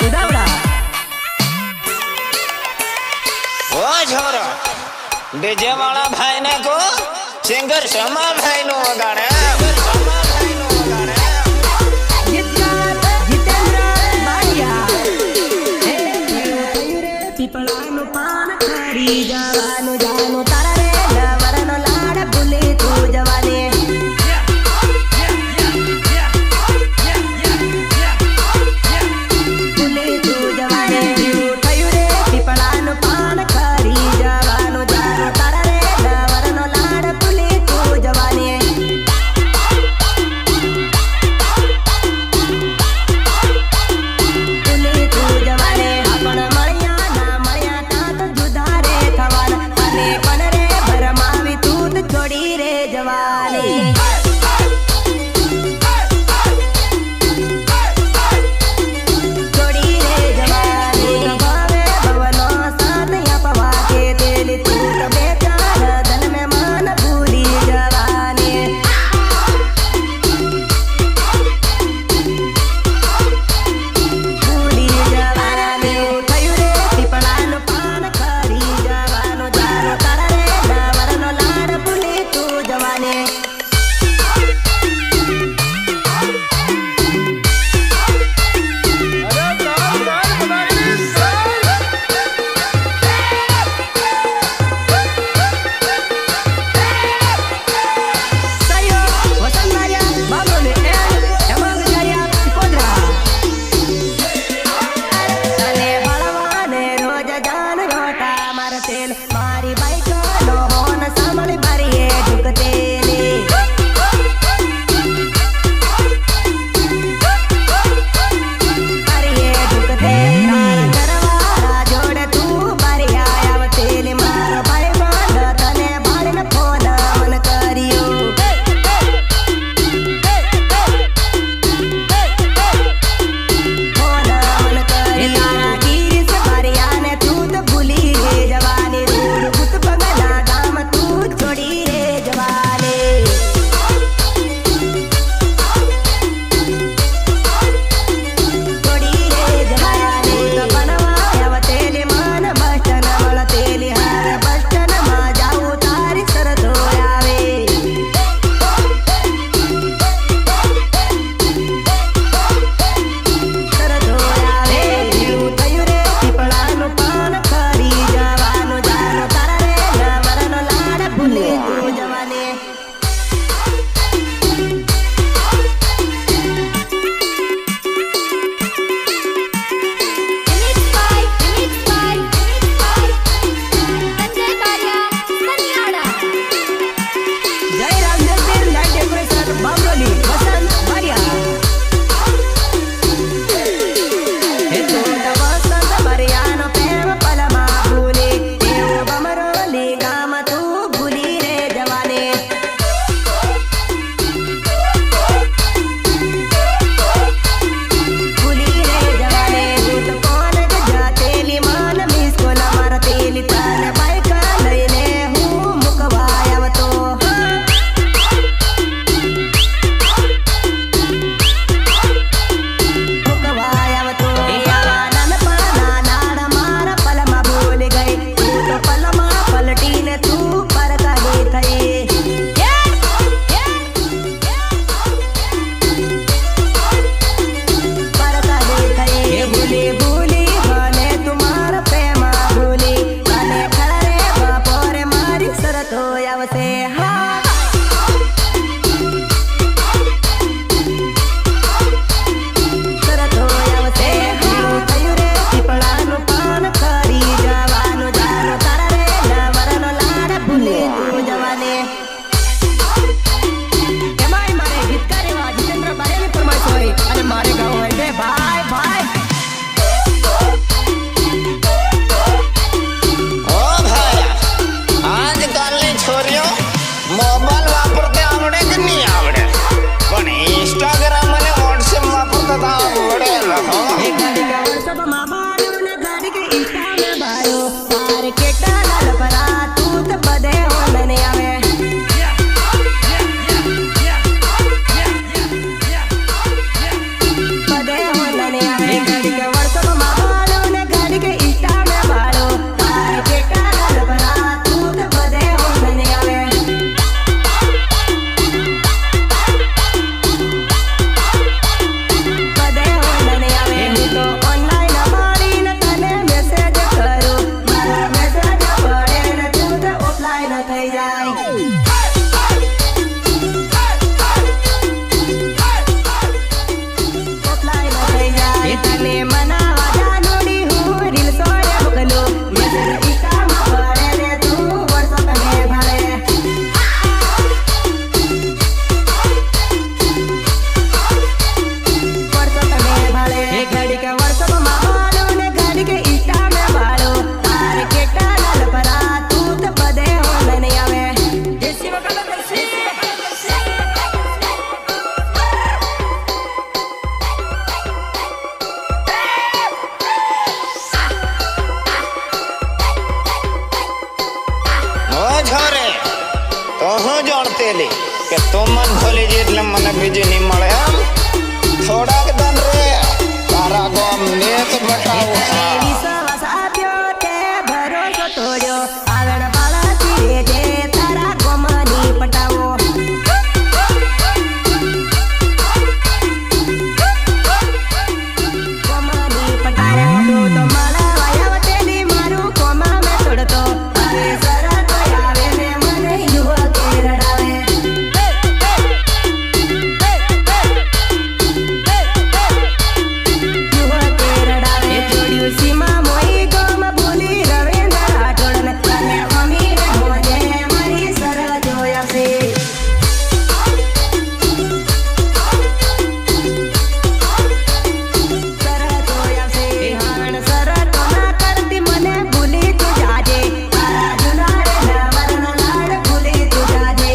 ઉડાવડા ઓ છોરો DJ વાળા ભાઈ ને કો સિંગર શમા ભાઈ નું વગાડે પીપળાનું પાન ખરી જવાનું જાનું તારા રે લવરનો લાડ ભૂલી તું જવાની ભૂલી તું જવાની થયું રે પીપળાનું પાન ખરી જવાનું જાનું તારા રે લવરનો લાડ ભૂલી તું જવાની ભૂલી તું જવાની આપણ મળ્યા ના મળ્યા તા તો જુદા રે થવાના અને પણ રે તેલી કે તું મન ભૂલી જી એટલે મને બીજી નહીં મળે એમ થોડાક દન રે તારા ગામ નેત બતાવું વિશ્વાસ આપ્યો તે ભરોસો તોડ્યો આવણ પાળાથી રે જે તારા ગોમની પટાવો ગોમની પટાવો તું તો મારા વાયા તેલી મારું કોમા મેં તોડતો હવે શરત આવે ને મને યુવકે રડાવે સીમા મોઈ ગમ બોલી રવિન્દ્ર રાઠોડ તને અમીર મોજે મારી સર જોયા છે સર જોયા છે હાણ સર તો ના કરતી મને ભૂલી તું જાજે તારા જુના રે નવરનો લાડ ભૂલી તું જાજે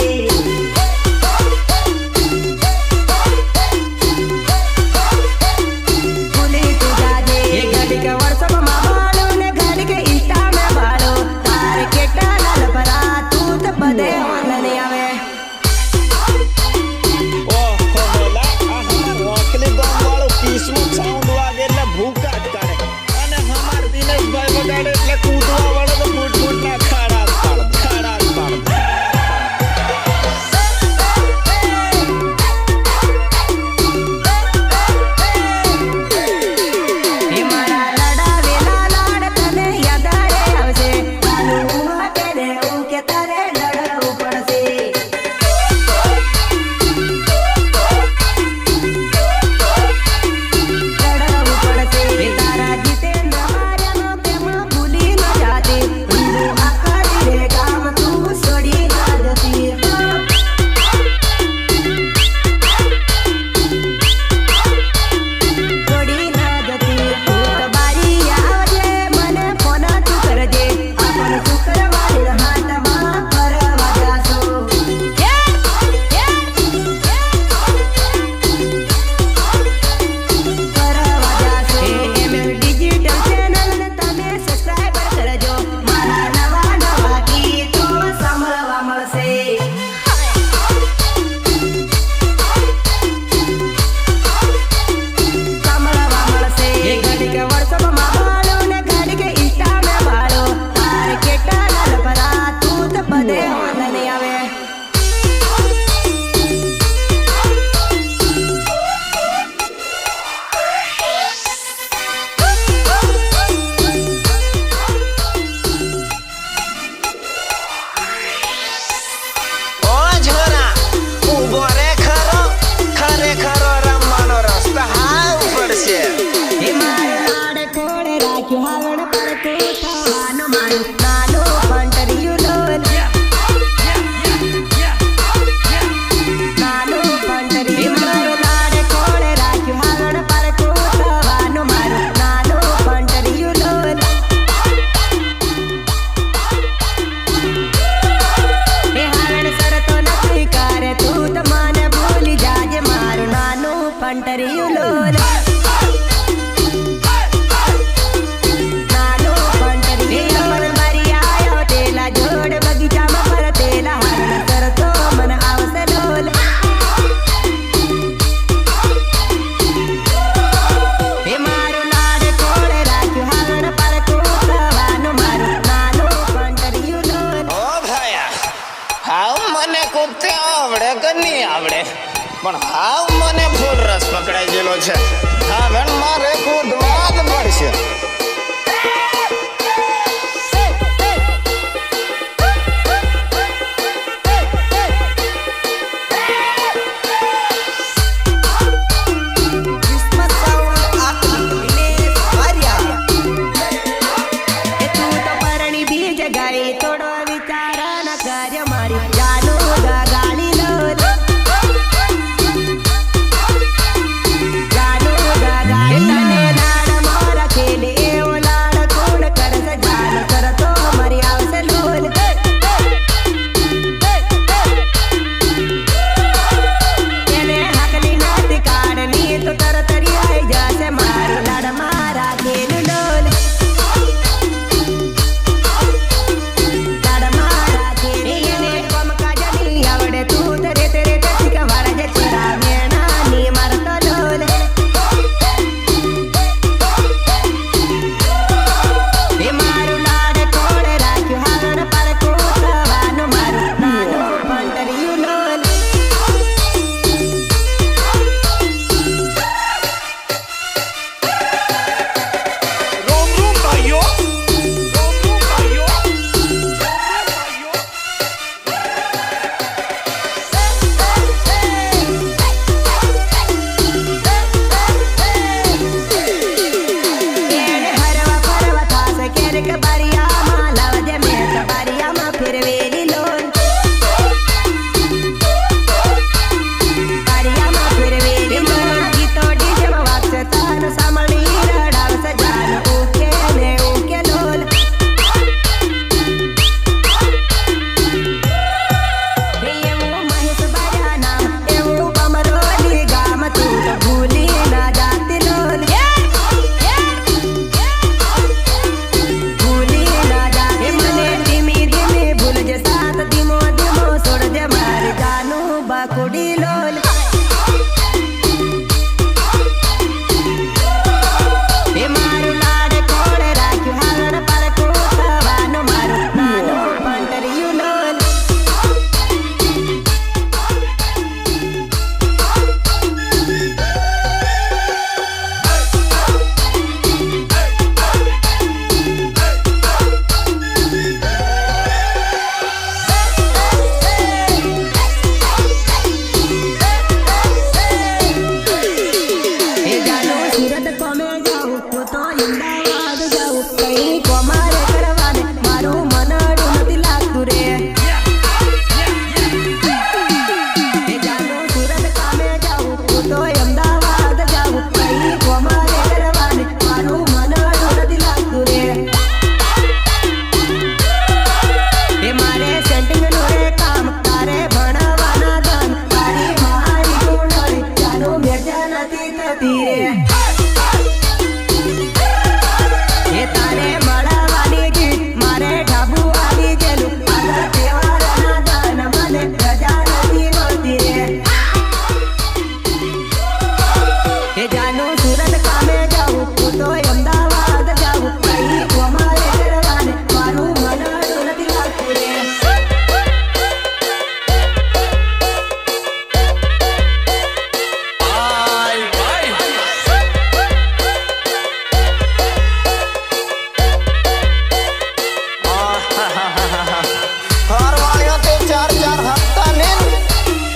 ભૂલી તું જાજે ઘડીક વર્ષમાં બાળો ને ઘડીક ઈટા મેં બાળો તારે કેટલા લાલ ભરા તું તો બધે વાંધને આવે રોકલી ગામ વાળો કિસ્મત સાઉન્ડ વાગે એટલે ભૂકા જ કાઢે અને હમાર દિનેશભાઈ વગાડે એટલે કૂદવા વાળો તો ફૂટ ફૂટ ના ખાડા જ પાડ હે મારા લડાવેલા લાડ તને યાદ આવશે તારું માટે ને હું કે તારે લડવું પડશે લડવું પડશે તારા જીતેન્દ્ર માર્યાનો પ્રેમ ભૂલી ન જાતી હું આખરી રે કામ તું છોડી ના જતી છોડી ના જતી તું તો બારી આવજે મને ફોન તું કરજે આપણ શુક્રવારે હાથમાં ફરવા જાશું ફરવા જાશું એમએલ ડિજિટલ ચેનલને તમે સબસ્ક્રાઇબર કરજો મારા નવા નવા ગીતો સાંભળવા મળશે સાંભળવા મળશે ઘડીક વર્ષમાં બાળો ને ઘડીક ઈટા મેં બાળો તારે કેટલા લાલ ભરા તું તો બધે વાંધને આવે ઓ છોરા ઉભો રે ખરેખરો રમવાનો રસ્તો હાવ પડશે હે મારા લાડે ખોડે રાખ્યું હાવણ પર તું થવાનો મારું નાનો પંટરિયું લોલ નાનો પંટરિયું મારો લાડે ખોડે રાખ્યું હાવણ પર તું થવાનો મારું નાનો પંટરિયું લોલ હે હાવણ સરતો નથી કરે તું તો મને ભૂલી જાજે મારું નાનું પંટરિયું લોલ નાનો પંટરિયું લોલ મારી આયો તેલા જોડ બગીચામાં ફરતેલા હારણ સરતો મને આવશે લોલ હે મારું લાડ કોળે રાખ્યું હારણ પર તું થવાનું મારું નાનું પંટરિયું લોલ ઓ ભાયા હાવ મને કૂદતે આવડે કે નહીં આવડે પણ હાવ મને ફૂલ રસ પકડાઈ ગયેલો છે હવે મારે કૂદવા જ પડશે કિસ્મત સાઉન્ડ આખી દિનેશ વારિયા એ તું તો પરણી બીજ ગઈ થોડો વિચાર ન કર્યો મારી જાનુ ગાલી લોલ જાનુ ગાલી તને લાડ કે બારિયામાં લાવજે મેં તો બારિયામાં ફેરવેલી લોન બારિયામાં ફેરવેલી લોન ગીતો ડીજેમાં વાગશે તાન સાંભળી રડાવશે જાન ઓકે ને ઓકે લોલ એવું મહેશ બારિયા નામ એવું બમરોલી ગામ તું તો ભૂલી ના જાતી લોલ ભૂલી ના જાતી મને ધીમી ધીમી ભૂલજે સાથ ધીમો ધીમો છોડજે મારી જાનું બકુડી લોલ એ મારું લાડ કોળે રાખ્યું હાલન પર કૂતવાનું મારું નાનું પંટરિયું લોલ એ જાનું સુરત કોમે જાઉં હું તો અમદાવાદ જાઉં કઈ કોમારે કરવાને મારું મનડું નથી લાગતું રે એ જાનું સુરત કામે જાઉં હું તો અમદાવાદ જાઉં કઈ કોમારે કરવાને મારું મનડું નથી લાગતું રે એ મારે સેન્ટિંગનું રે કામ તારે ભણવાના ધન તારી મારી કુંડળી જાનું મેજા નથી થતી રે એ તારે મળવાની ગીત મારે ઢાબુ આવી ગયેલું આગળ તહેવારના દાન મને રજા નથી મળતી રે એ જાનું સુરત કામે જાઉં હું તો અમદાવાદ જાઉં કઈ કોમારે કરવાને મારું મનડું નથી લાગતું રે ઘરવાળીઓ તે ચાર ચાર હપ્તા લે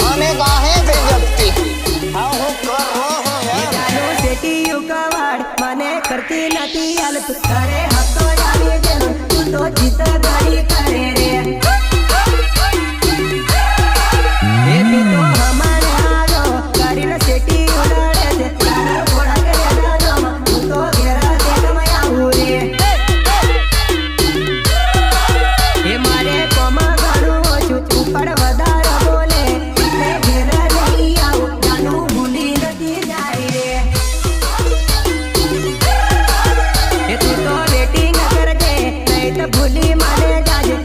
અને ગાહે ભે જપતી હા હું કરો હું એ યાર જાનું શેટીયું કવાડ મને કરતી નથી હાલત તારે હપ્તો આવી ગયેલો તું તો જીત ગળી કરે રે એ તું તો હમારે હારો કરીને શેટીયું લડે છે તારા ઘોડા કરે દાનોમાં તું તો ઘેરા દેખમાં આવું રે એ મારે કોમાં ઘણું ઓછું ઉપર વધારે બોલે એટલે ઘેરા નહીં આવું જાનું ભૂલી નથી જાય રે એ તું તો વેટિંગ કરજે નહીં તો ભૂલી માને જાજે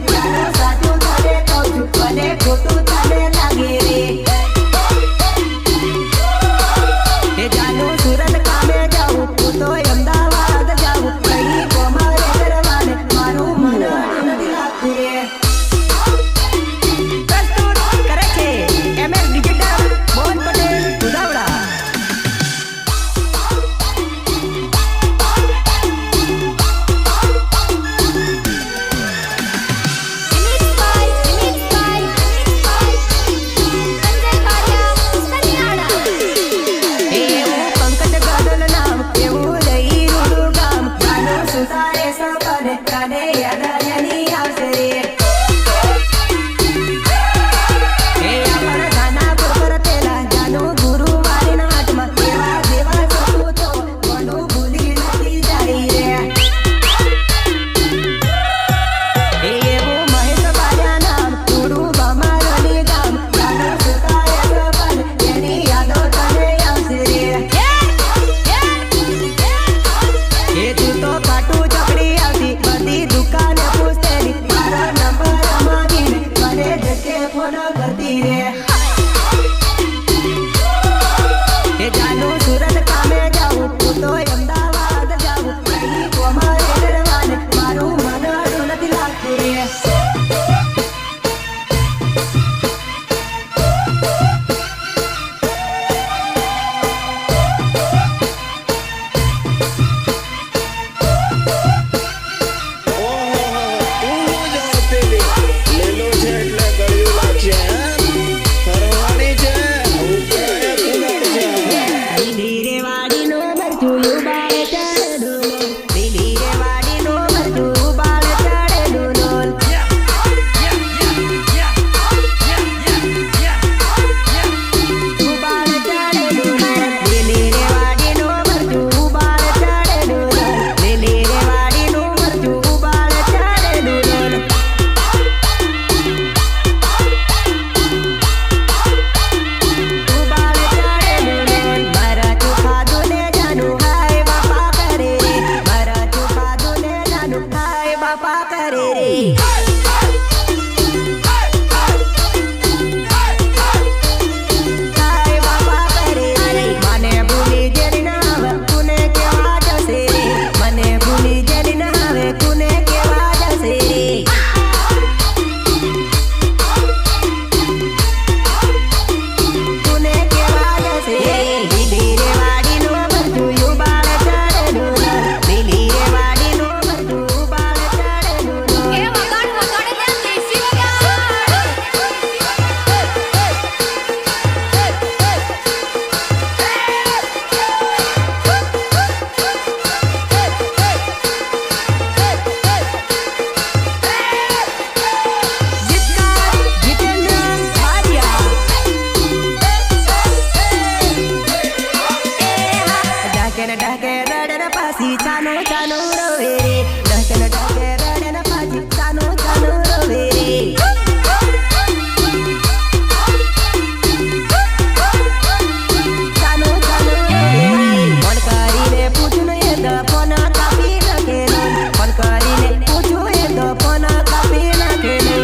રે કાય બાપા કરે રે મને ભૂલી જેરી ના આવે કોને કેવા જશે રે મને ભૂલી જેરી ના આવે કોને કેવા જશે રે કોને કેવા જશે રે લીલી રે વાડીનો બધું ઉબાળ ચડેલું લીલી રે વાડીનો બધું ઉબાળ ચડેલું એ વગાડ વગાડ લે દેશી વગાડ જીતકાર જીતેન્દ્ર ભારિયા ડાકે ને ડાકે રડે ને પાછી ચાનો ચાનો રોવે રે ડાકે ને ડાકે રડે ને પાછી ચાનો ચાનો રોવે રે ચાનો ચાનો રોવે રે ફોન કરીને પૂછું એ તો ફોન કાપી નાખેલો ફોન કરીને પૂછું એ તો ફોન કાપી નાખેલો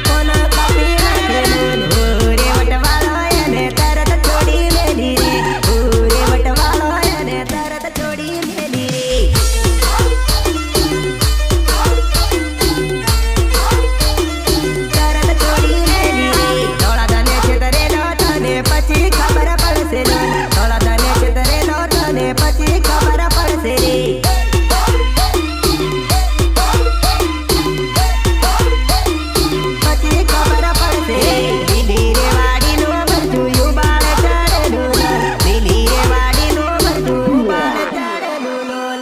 ફોન કાપી નાખેલો રે વટવાળો એને તરત છોડી મેલી રે વટવાળો એને તરત છોડી મેલી રે તરત છોડી મેલી રે થોડા દાને છેતરેલો તને પછી ખબર પડશે લો થોડા દાને છેતરેલો તને પછી ખબર પડશે રે પછી ખબર પડશે લીલી રે વાડીનો બધું ઉબાળ ચડેલું લીલી રે વાડીનો બધું ઉબાળ ચડેલું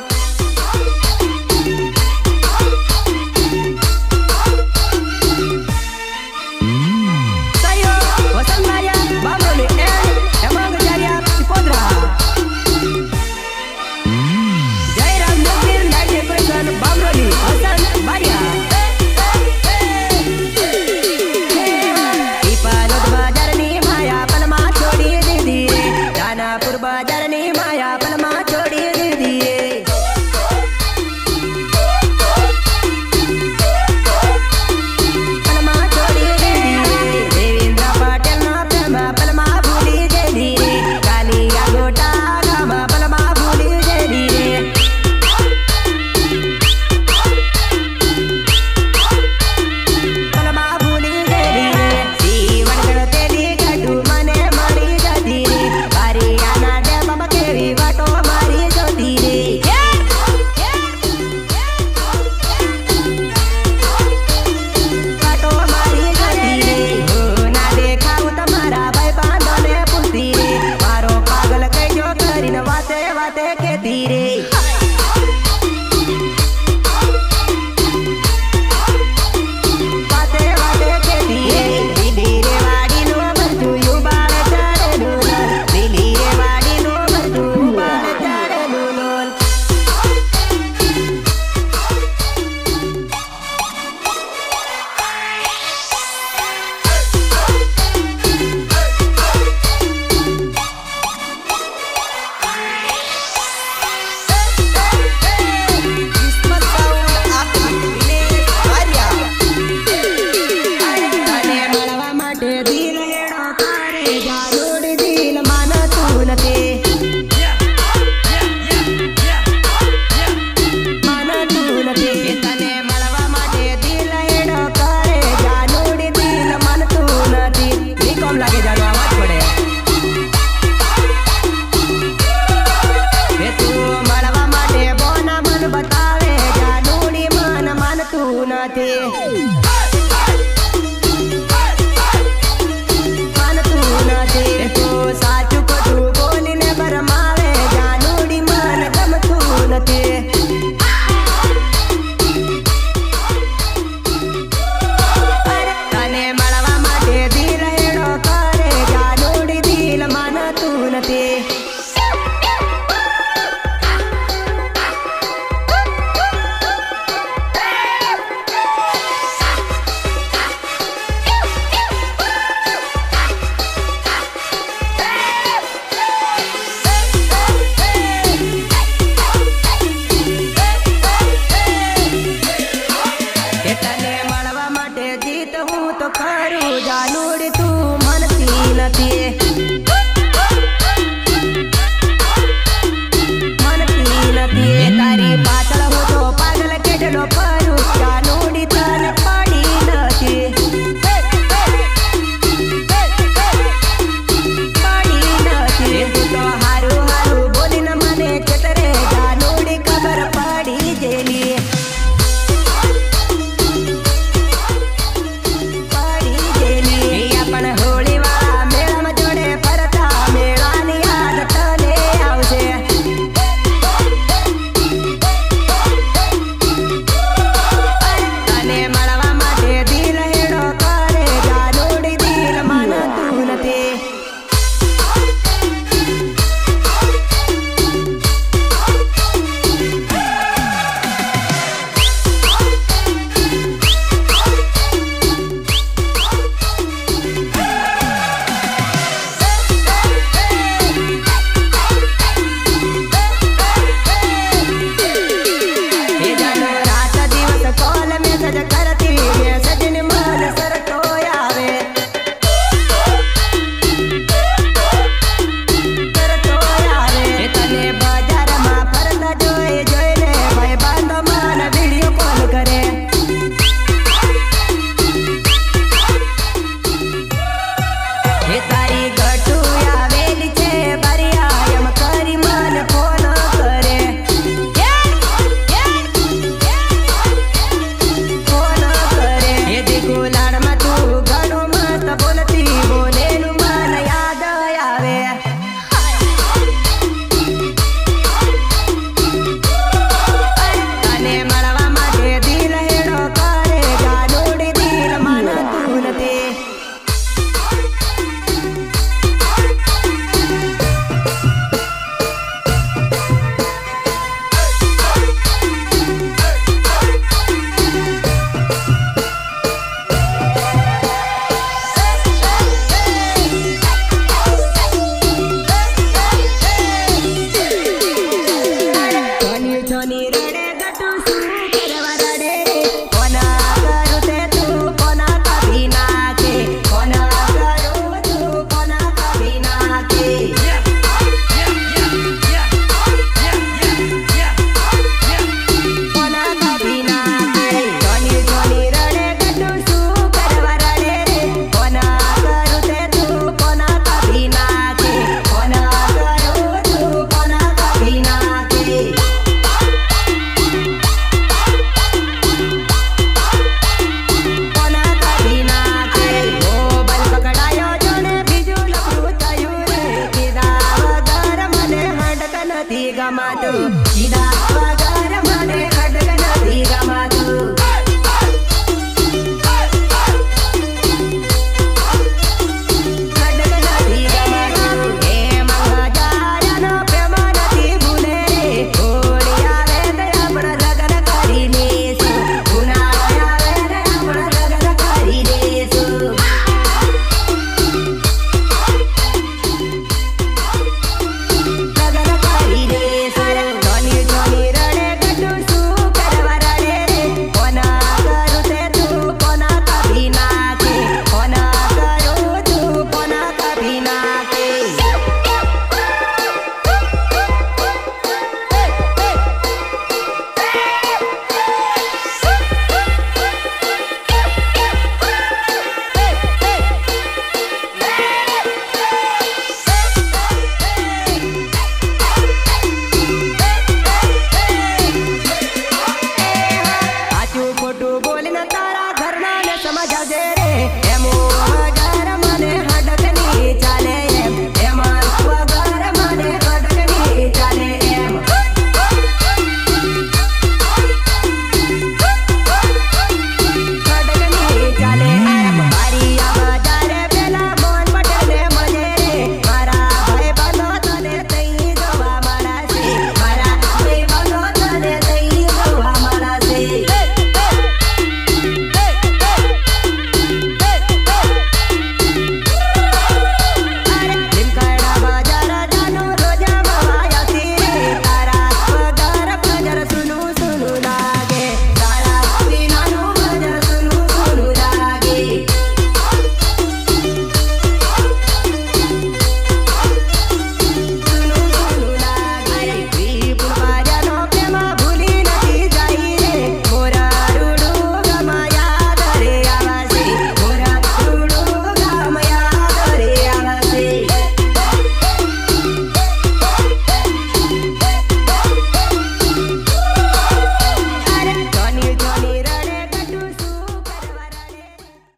સયો વસંતમાર્યા બામોલી એન્ડ હેમાંગચાર્યા પિપોદરા જયરામ મંદિર 90% બામરોલી વસંત માર્યા પીપાલોદ બજારની માયા પલમાં છોડી દીધી રે દાનાપુર બજારની માયા પલમાં છોડી દીધી રે પલમાં છોડી દીધી રે દેવેન્દ્ર પટેલનો પ્રેમ પલમાં ભૂલી જતી રે કાલિયા ગોટા ગામ પલમાં ભૂલી જતી રે પલમાં ભૂલી જતી રે જીવન ગળતેલી ગાડું મને મળી જતી રે બારીયાના ડેમમાં કેવી વાટો મારી જતી રે વાટો મારી જતી રે હું ના દેખાવું તમારા ભાઈ બાંધોને પૂછતી રે મારો પાગલ કઈજો કરીને વાતે વાતે કહેતી રે